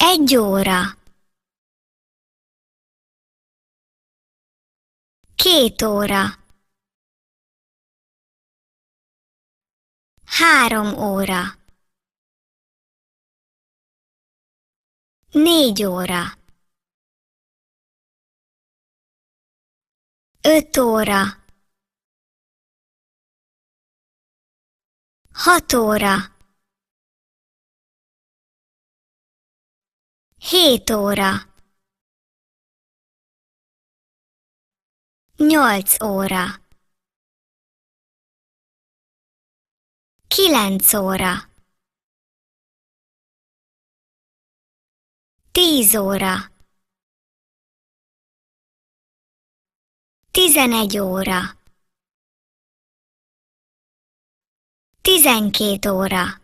1 óra, 2 óra, 3 óra, 4 óra, 5 óra, 6 óra, 7 óra, 8 óra, 9 óra, 10 óra, 11 óra, 12 óra,